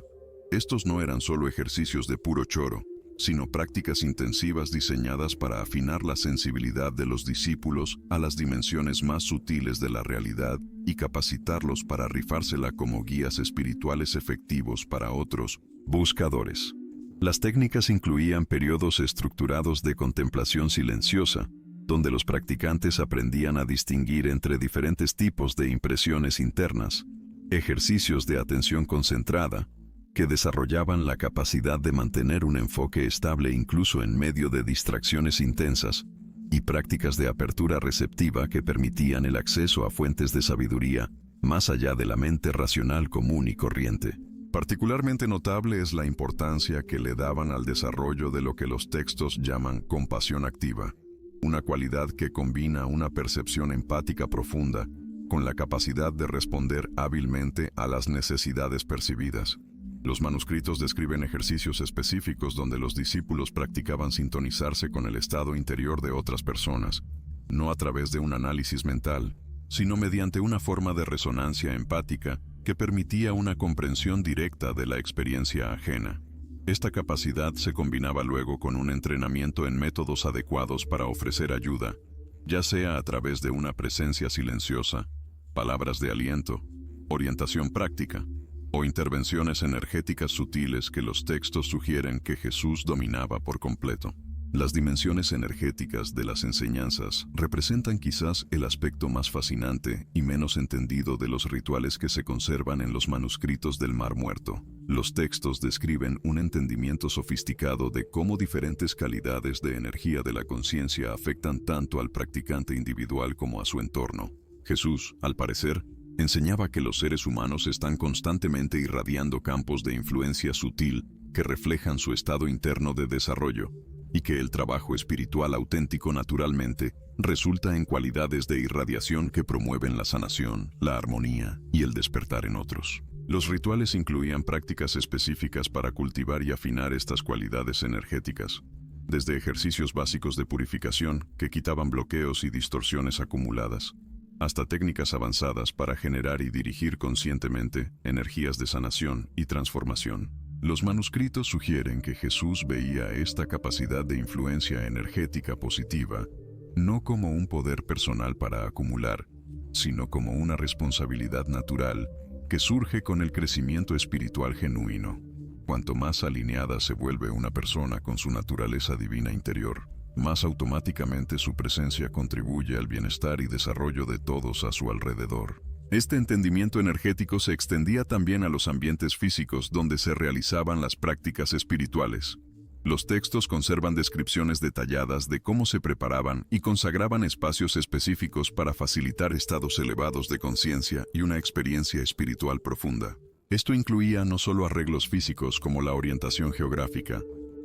Estos no eran solo ejercicios de puro choro, sino prácticas intensivas diseñadas para afinar la sensibilidad de los discípulos a las dimensiones más sutiles de la realidad y capacitarlos para rifársela como guías espirituales efectivos para otros buscadores. Las técnicas incluían periodos estructurados de contemplación silenciosa, donde los practicantes aprendían a distinguir entre diferentes tipos de impresiones internas, ejercicios de atención concentrada, que desarrollaban la capacidad de mantener un enfoque estable incluso en medio de distracciones intensas, y prácticas de apertura receptiva que permitían el acceso a fuentes de sabiduría más allá de la mente racional común y corriente. Particularmente notable es la importancia que le daban al desarrollo de lo que los textos llaman compasión activa, una cualidad que combina una percepción empática profunda con la capacidad de responder hábilmente a las necesidades percibidas. Los manuscritos describen ejercicios específicos donde los discípulos practicaban sintonizarse con el estado interior de otras personas, no a través de un análisis mental, sino mediante una forma de resonancia empática que permitía una comprensión directa de la experiencia ajena. Esta capacidad se combinaba luego con un entrenamiento en métodos adecuados para ofrecer ayuda, ya sea a través de una presencia silenciosa, palabras de aliento, orientación práctica, o intervenciones energéticas sutiles que los textos sugieren que Jesús dominaba por completo. Las dimensiones energéticas de las enseñanzas representan quizás el aspecto más fascinante y menos entendido de los rituales que se conservan en los manuscritos del Mar Muerto. Los textos describen un entendimiento sofisticado de cómo diferentes calidades de energía de la conciencia afectan tanto al practicante individual como a su entorno. Jesús, al parecer, enseñaba que los seres humanos están constantemente irradiando campos de influencia sutil que reflejan su estado interno de desarrollo, y que el trabajo espiritual auténtico naturalmente resulta en cualidades de irradiación que promueven la sanación, la armonía y el despertar en otros. Los rituales incluían prácticas específicas para cultivar y afinar estas cualidades energéticas, desde ejercicios básicos de purificación que quitaban bloqueos y distorsiones acumuladas, hasta técnicas avanzadas para generar y dirigir conscientemente energías de sanación y transformación. Los manuscritos sugieren que Jesús veía esta capacidad de influencia energética positiva no como un poder personal para acumular, sino como una responsabilidad natural que surge con el crecimiento espiritual genuino. Cuanto más alineada se vuelve una persona con su naturaleza divina interior, más automáticamente su presencia contribuye al bienestar y desarrollo de todos a su alrededor. Este entendimiento energético se extendía también a los ambientes físicos donde se realizaban las prácticas espirituales. Los textos conservan descripciones detalladas de cómo se preparaban y consagraban espacios específicos para facilitar estados elevados de conciencia y una experiencia espiritual profunda. Esto incluía no solo arreglos físicos como la orientación geográfica,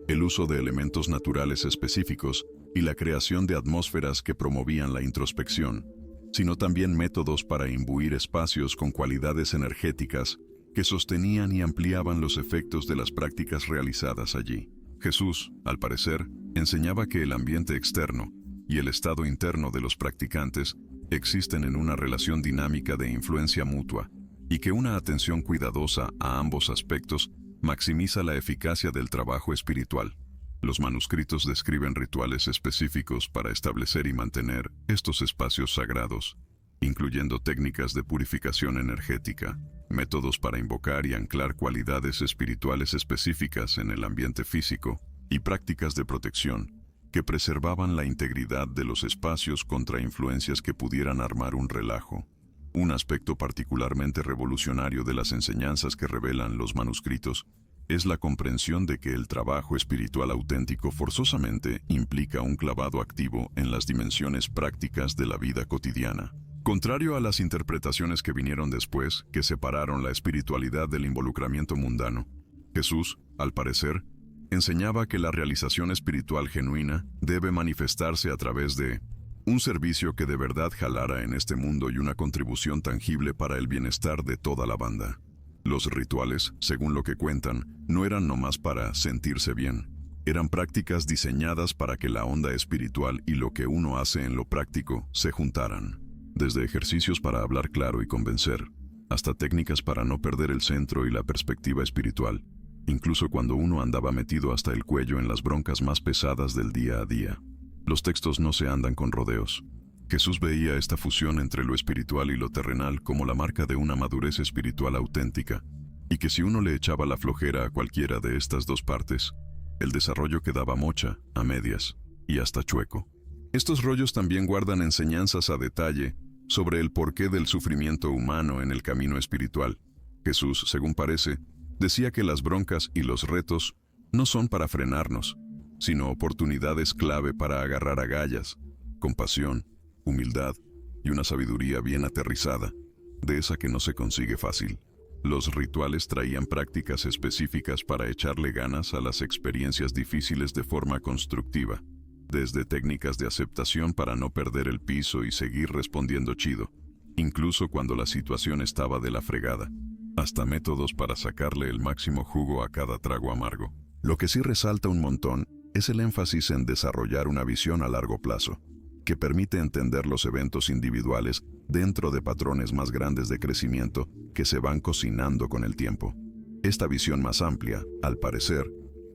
el uso de elementos naturales específicos y la creación de atmósferas que promovían la introspección, sino también métodos para imbuir espacios con cualidades energéticas que sostenían y ampliaban los efectos de las prácticas realizadas allí. Jesús, al parecer, enseñaba que el ambiente externo y el estado interno de los practicantes existen en una relación dinámica de influencia mutua y que una atención cuidadosa a ambos aspectos maximiza la eficacia del trabajo espiritual. Los manuscritos describen rituales específicos para establecer y mantener estos espacios sagrados, incluyendo técnicas de purificación energética, métodos para invocar y anclar cualidades espirituales específicas en el ambiente físico y prácticas de protección que preservaban la integridad de los espacios contra influencias que pudieran armar un relajo. Un aspecto particularmente revolucionario de las enseñanzas que revelan los manuscritos es la comprensión de que el trabajo espiritual auténtico forzosamente implica un clavado activo en las dimensiones prácticas de la vida cotidiana. Contrario a las interpretaciones que vinieron después, que separaron la espiritualidad del involucramiento mundano, Jesús, al parecer, enseñaba que la realización espiritual genuina debe manifestarse a través de un servicio que de verdad jalara en este mundo y una contribución tangible para el bienestar de toda la banda. Los rituales, según lo que cuentan, no eran nomás para sentirse bien. Eran prácticas diseñadas para que la onda espiritual y lo que uno hace en lo práctico se juntaran. Desde ejercicios para hablar claro y convencer, hasta técnicas para no perder el centro y la perspectiva espiritual, incluso cuando uno andaba metido hasta el cuello en las broncas más pesadas del día a día. Los textos no se andan con rodeos. Jesús veía esta fusión entre lo espiritual y lo terrenal como la marca de una madurez espiritual auténtica, y que si uno le echaba la flojera a cualquiera de estas dos partes, el desarrollo quedaba mocha, a medias y hasta chueco. Estos rollos también guardan enseñanzas a detalle sobre el porqué del sufrimiento humano en el camino espiritual. Jesús, según parece, decía que las broncas y los retos no son para frenarnos, sino oportunidades clave para agarrar agallas, compasión, humildad y una sabiduría bien aterrizada, de esa que no se consigue fácil. Los rituales traían prácticas específicas para echarle ganas a las experiencias difíciles de forma constructiva, desde técnicas de aceptación para no perder el piso y seguir respondiendo chido, incluso cuando la situación estaba de la fregada, hasta métodos para sacarle el máximo jugo a cada trago amargo. Lo que sí resalta un montón es el énfasis en desarrollar una visión a largo plazo, que permite entender los eventos individuales dentro de patrones más grandes de crecimiento que se van cocinando con el tiempo. Esta visión más amplia, al parecer,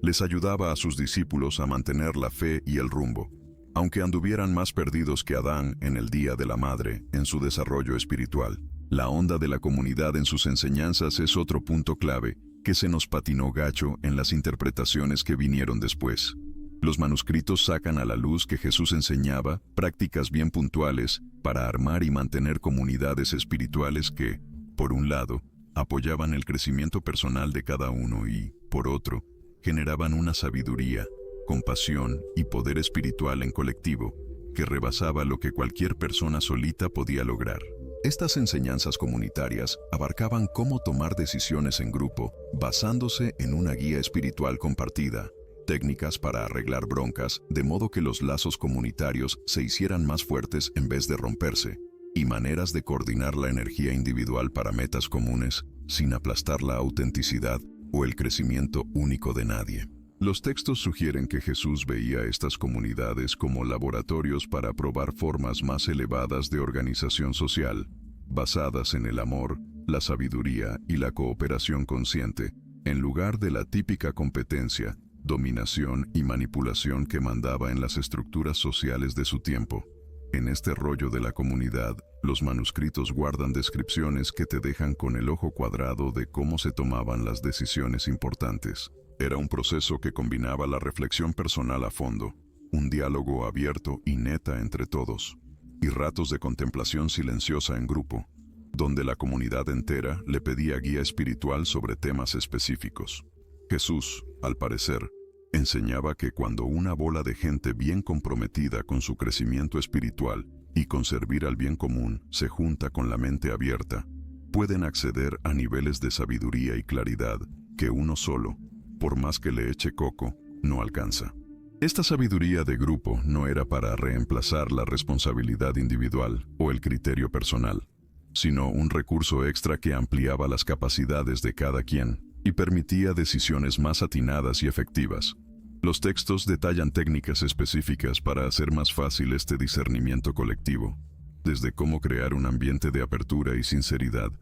les ayudaba a sus discípulos a mantener la fe y el rumbo, aunque anduvieran más perdidos que Adán en el Día de la Madre en su desarrollo espiritual. La onda de la comunidad en sus enseñanzas es otro punto clave que se nos patinó gacho en las interpretaciones que vinieron después. Los manuscritos sacan a la luz que Jesús enseñaba prácticas bien puntuales para armar y mantener comunidades espirituales que, por un lado, apoyaban el crecimiento personal de cada uno y, por otro, generaban una sabiduría, compasión y poder espiritual en colectivo que rebasaba lo que cualquier persona solita podía lograr. Estas enseñanzas comunitarias abarcaban cómo tomar decisiones en grupo basándose en una guía espiritual compartida, técnicas para arreglar broncas de modo que los lazos comunitarios se hicieran más fuertes en vez de romperse, y maneras de coordinar la energía individual para metas comunes sin aplastar la autenticidad o el crecimiento único de nadie. Los textos sugieren que Jesús veía estas comunidades como laboratorios para probar formas más elevadas de organización social, basadas en el amor, la sabiduría y la cooperación consciente, en lugar de la típica competencia, dominación y manipulación que mandaba en las estructuras sociales de su tiempo. En este rollo de la comunidad, los manuscritos guardan descripciones que te dejan con el ojo cuadrado de cómo se tomaban las decisiones importantes. Era un proceso que combinaba la reflexión personal a fondo, un diálogo abierto y neta entre todos, y ratos de contemplación silenciosa en grupo, donde la comunidad entera le pedía guía espiritual sobre temas específicos. Jesús, al parecer, enseñaba que cuando una bola de gente bien comprometida con su crecimiento espiritual y con servir al bien común se junta con la mente abierta, pueden acceder a niveles de sabiduría y claridad que uno solo, por más que le eche coco, no alcanza. Esta sabiduría de grupo no era para reemplazar la responsabilidad individual o el criterio personal, sino un recurso extra que ampliaba las capacidades de cada quien y permitía decisiones más atinadas y efectivas. Los textos detallan técnicas específicas para hacer más fácil este discernimiento colectivo, desde cómo crear un ambiente de apertura y sinceridad,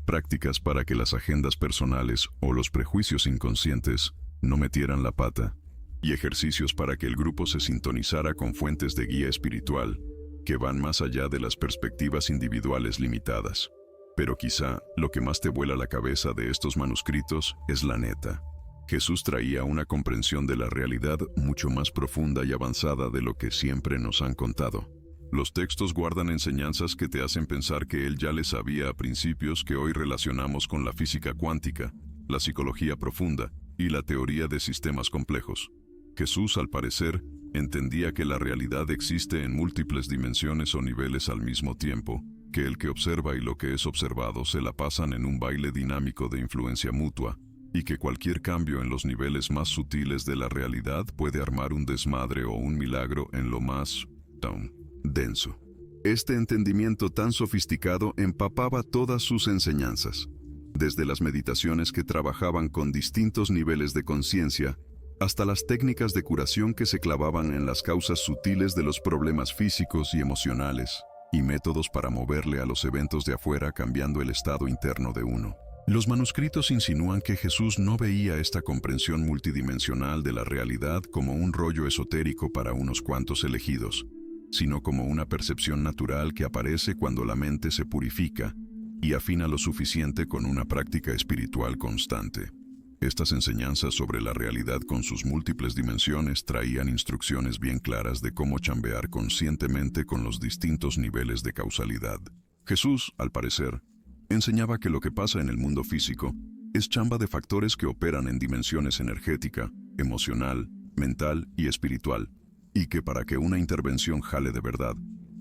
prácticas para que las agendas personales o los prejuicios inconscientes no metieran la pata, y ejercicios para que el grupo se sintonizara con fuentes de guía espiritual que van más allá de las perspectivas individuales limitadas. Pero quizá lo que más te vuela la cabeza de estos manuscritos es la neta. Jesús traía una comprensión de la realidad mucho más profunda y avanzada de lo que siempre nos han contado. Los textos guardan enseñanzas que te hacen pensar que él ya les sabía a principios que hoy relacionamos con la física cuántica, la psicología profunda y la teoría de sistemas complejos. Jesús, al parecer, entendía que la realidad existe en múltiples dimensiones o niveles al mismo tiempo, que el que observa y lo que es observado se la pasan en un baile dinámico de influencia mutua, y que cualquier cambio en los niveles más sutiles de la realidad puede armar un desmadre o un milagro en lo más denso. Este entendimiento tan sofisticado empapaba todas sus enseñanzas, desde las meditaciones que trabajaban con distintos niveles de conciencia, hasta las técnicas de curación que se clavaban en las causas sutiles de los problemas físicos y emocionales, y métodos para moverle a los eventos de afuera cambiando el estado interno de uno. Los manuscritos insinúan que Jesús no veía esta comprensión multidimensional de la realidad como un rollo esotérico para unos cuantos elegidos, sino como una percepción natural que aparece cuando la mente se purifica y afina lo suficiente con una práctica espiritual constante. Estas enseñanzas sobre la realidad con sus múltiples dimensiones traían instrucciones bien claras de cómo chambear conscientemente con los distintos niveles de causalidad. Jesús, al parecer, enseñaba que lo que pasa en el mundo físico es chamba de factores que operan en dimensiones energética, emocional, mental y espiritual, y que para que una intervención jale de verdad,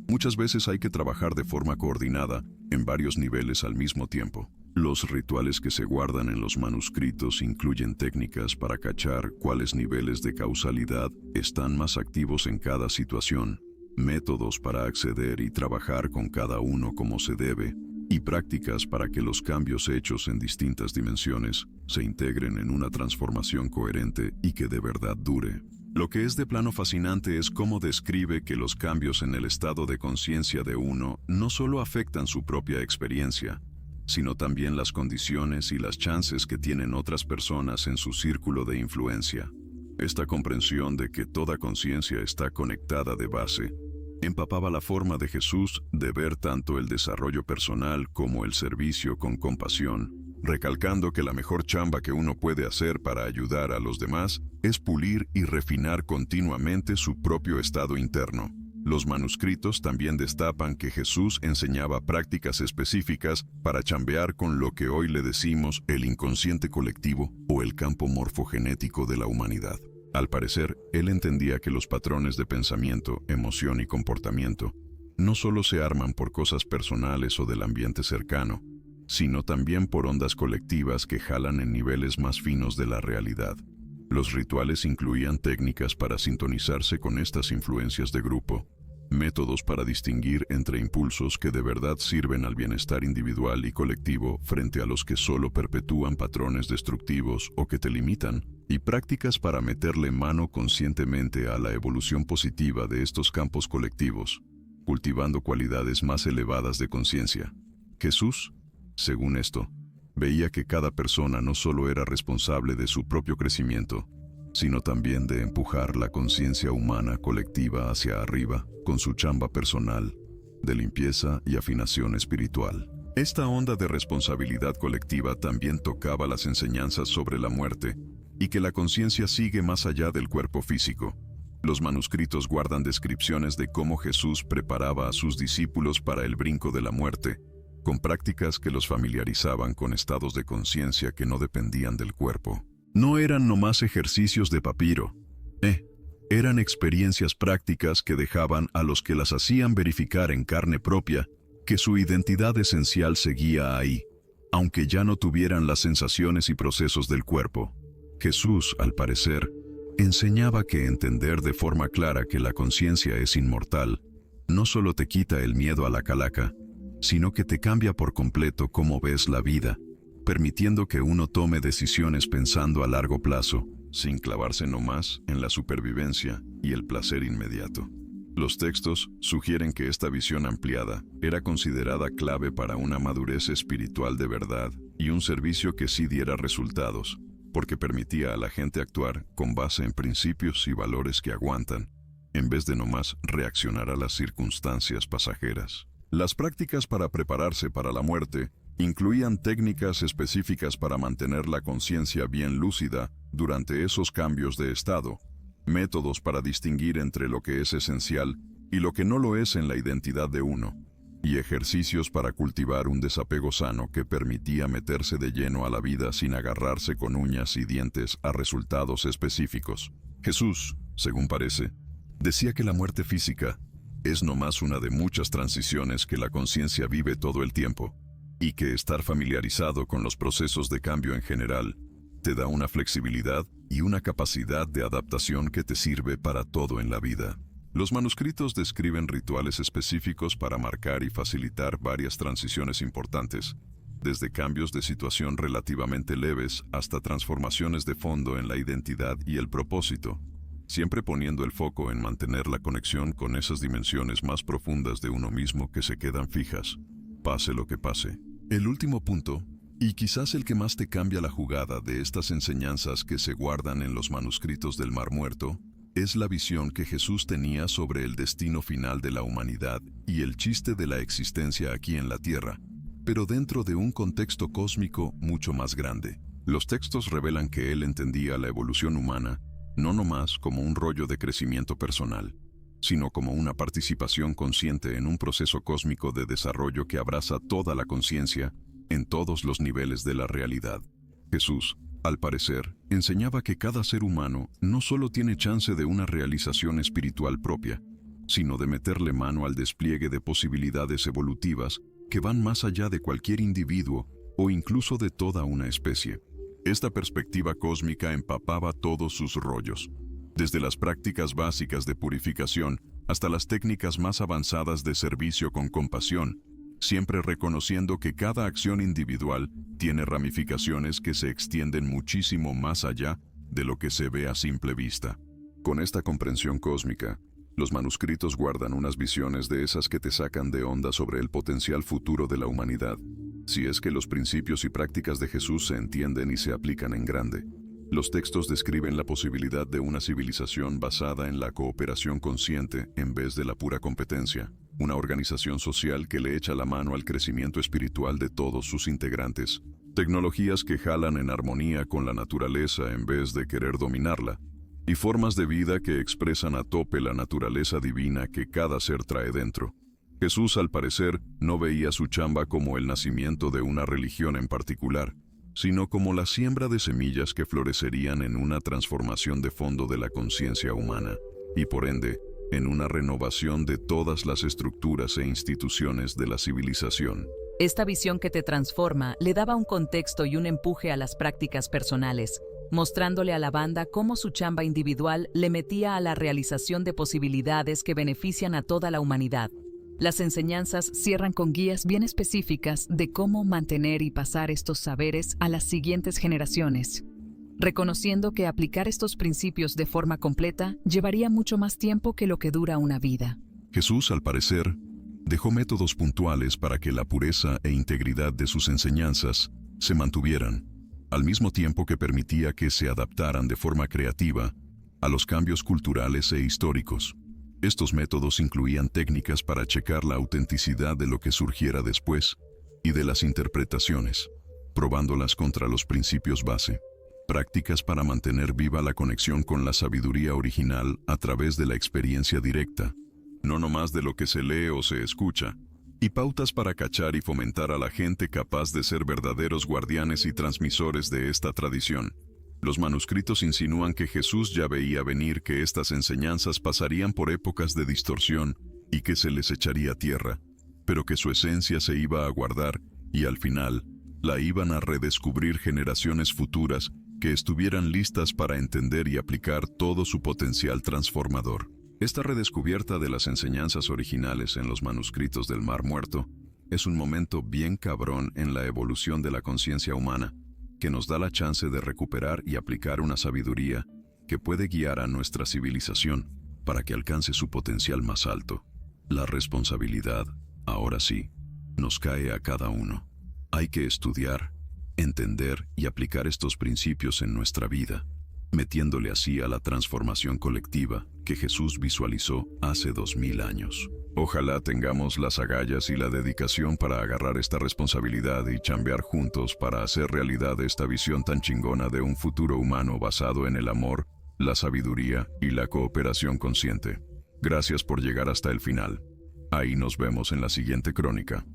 muchas veces hay que trabajar de forma coordinada en varios niveles al mismo tiempo. Los rituales que se guardan en los manuscritos incluyen técnicas para cachar cuáles niveles de causalidad están más activos en cada situación, métodos para acceder y trabajar con cada uno como se debe, y prácticas para que los cambios hechos en distintas dimensiones se integren en una transformación coherente y que de verdad dure. Lo que es de plano fascinante es cómo describe que los cambios en el estado de conciencia de uno no solo afectan su propia experiencia, sino también las condiciones y las chances que tienen otras personas en su círculo de influencia. Esta comprensión de que toda conciencia está conectada de base empapaba la forma de Jesús de ver tanto el desarrollo personal como el servicio con compasión, recalcando que la mejor chamba que uno puede hacer para ayudar a los demás es pulir y refinar continuamente su propio estado interno. Los manuscritos también destapan que Jesús enseñaba prácticas específicas para chambear con lo que hoy le decimos el inconsciente colectivo o el campo morfogenético de la humanidad. Al parecer, él entendía que los patrones de pensamiento, emoción y comportamiento no solo se arman por cosas personales o del ambiente cercano, sino también por ondas colectivas que jalan en niveles más finos de la realidad. Los rituales incluían técnicas para sintonizarse con estas influencias de grupo, métodos para distinguir entre impulsos que de verdad sirven al bienestar individual y colectivo frente a los que solo perpetúan patrones destructivos o que te limitan, y prácticas para meterle mano conscientemente a la evolución positiva de estos campos colectivos, cultivando cualidades más elevadas de conciencia. Jesús, según esto, veía que cada persona no solo era responsable de su propio crecimiento, sino también de empujar la conciencia humana colectiva hacia arriba con su chamba personal, de limpieza y afinación espiritual. Esta onda de responsabilidad colectiva también tocaba las enseñanzas sobre la muerte y que la conciencia sigue más allá del cuerpo físico. Los manuscritos guardan descripciones de cómo Jesús preparaba a sus discípulos para el brinco de la muerte, con prácticas que los familiarizaban con estados de conciencia que no dependían del cuerpo. No eran nomás ejercicios de papiro, eran experiencias prácticas que dejaban a los que las hacían verificar en carne propia que su identidad esencial seguía ahí, aunque ya no tuvieran las sensaciones y procesos del cuerpo. Jesús, al parecer, enseñaba que entender de forma clara que la conciencia es inmortal no solo te quita el miedo a la calaca, sino que te cambia por completo cómo ves la vida, permitiendo que uno tome decisiones pensando a largo plazo, sin clavarse nomás en la supervivencia y el placer inmediato. Los textos sugieren que esta visión ampliada era considerada clave para una madurez espiritual de verdad y un servicio que sí diera resultados, porque permitía a la gente actuar con base en principios y valores que aguantan, en vez de nomás reaccionar a las circunstancias pasajeras. Las prácticas para prepararse para la muerte incluían técnicas específicas para mantener la conciencia bien lúcida durante esos cambios de estado, métodos para distinguir entre lo que es esencial y lo que no lo es en la identidad de uno, y ejercicios para cultivar un desapego sano que permitía meterse de lleno a la vida sin agarrarse con uñas y dientes a resultados específicos. Jesús, según parece, decía que la muerte física es nomás una de muchas transiciones que la conciencia vive todo el tiempo, y que estar familiarizado con los procesos de cambio en general te da una flexibilidad y una capacidad de adaptación que te sirve para todo en la vida. Los manuscritos describen rituales específicos para marcar y facilitar varias transiciones importantes, desde cambios de situación relativamente leves hasta transformaciones de fondo en la identidad y el propósito, siempre poniendo el foco en mantener la conexión con esas dimensiones más profundas de uno mismo que se quedan fijas, pase lo que pase. El último punto, y quizás el que más te cambia la jugada de estas enseñanzas que se guardan en los manuscritos del Mar Muerto, es la visión que Jesús tenía sobre el destino final de la humanidad y el chiste de la existencia aquí en la Tierra, pero dentro de un contexto cósmico mucho más grande. Los textos revelan que él entendía la evolución humana no nomás como un rollo de crecimiento personal, sino como una participación consciente en un proceso cósmico de desarrollo que abraza toda la conciencia en todos los niveles de la realidad. Jesús, al parecer, enseñaba que cada ser humano no solo tiene chance de una realización espiritual propia, sino de meterle mano al despliegue de posibilidades evolutivas que van más allá de cualquier individuo o incluso de toda una especie. Esta perspectiva cósmica empapaba todos sus rollos, desde las prácticas básicas de purificación hasta las técnicas más avanzadas de servicio con compasión, siempre reconociendo que cada acción individual tiene ramificaciones que se extienden muchísimo más allá de lo que se ve a simple vista. Con esta comprensión cósmica, los manuscritos guardan unas visiones de esas que te sacan de onda sobre el potencial futuro de la humanidad, si es que los principios y prácticas de Jesús se entienden y se aplican en grande. Los textos describen la posibilidad de una civilización basada en la cooperación consciente en vez de la pura competencia, una organización social que le echa la mano al crecimiento espiritual de todos sus integrantes, tecnologías que jalan en armonía con la naturaleza en vez de querer dominarla, y formas de vida que expresan a tope la naturaleza divina que cada ser trae dentro. Jesús, al parecer, no veía su chamba como el nacimiento de una religión en particular, sino como la siembra de semillas que florecerían en una transformación de fondo de la conciencia humana, y por ende, en una renovación de todas las estructuras e instituciones de la civilización. Esta visión que te transforma le daba un contexto y un empuje a las prácticas personales, mostrándole a la banda cómo su chamba individual le metía a la realización de posibilidades que benefician a toda la humanidad. Las enseñanzas cierran con guías bien específicas de cómo mantener y pasar estos saberes a las siguientes generaciones, reconociendo que aplicar estos principios de forma completa llevaría mucho más tiempo que lo que dura una vida. Jesús, al parecer, dejó métodos puntuales para que la pureza e integridad de sus enseñanzas se mantuvieran, al mismo tiempo que permitía que se adaptaran de forma creativa a los cambios culturales e históricos. Estos métodos incluían técnicas para checar la autenticidad de lo que surgiera después y de las interpretaciones, probándolas contra los principios base. Prácticas para mantener viva la conexión con la sabiduría original a través de la experiencia directa, no nomás de lo que se lee o se escucha, y pautas para cachar y fomentar a la gente capaz de ser verdaderos guardianes y transmisores de esta tradición. Los manuscritos insinúan que Jesús ya veía venir que estas enseñanzas pasarían por épocas de distorsión y que se les echaría tierra, pero que su esencia se iba a guardar y al final la iban a redescubrir generaciones futuras que estuvieran listas para entender y aplicar todo su potencial transformador. Esta redescubierta de las enseñanzas originales en los manuscritos del Mar Muerto es un momento bien cabrón en la evolución de la conciencia humana, que nos da la chance de recuperar y aplicar una sabiduría que puede guiar a nuestra civilización para que alcance su potencial más alto. La responsabilidad, ahora sí, nos cae a cada uno. Hay que estudiar, entender y aplicar estos principios en nuestra vida, metiéndole así a la transformación colectiva que Jesús visualizó hace 2000 años. Ojalá tengamos las agallas y la dedicación para agarrar esta responsabilidad y chambear juntos para hacer realidad esta visión tan chingona de un futuro humano basado en el amor, la sabiduría y la cooperación consciente. Gracias por llegar hasta el final. Ahí nos vemos en la siguiente crónica.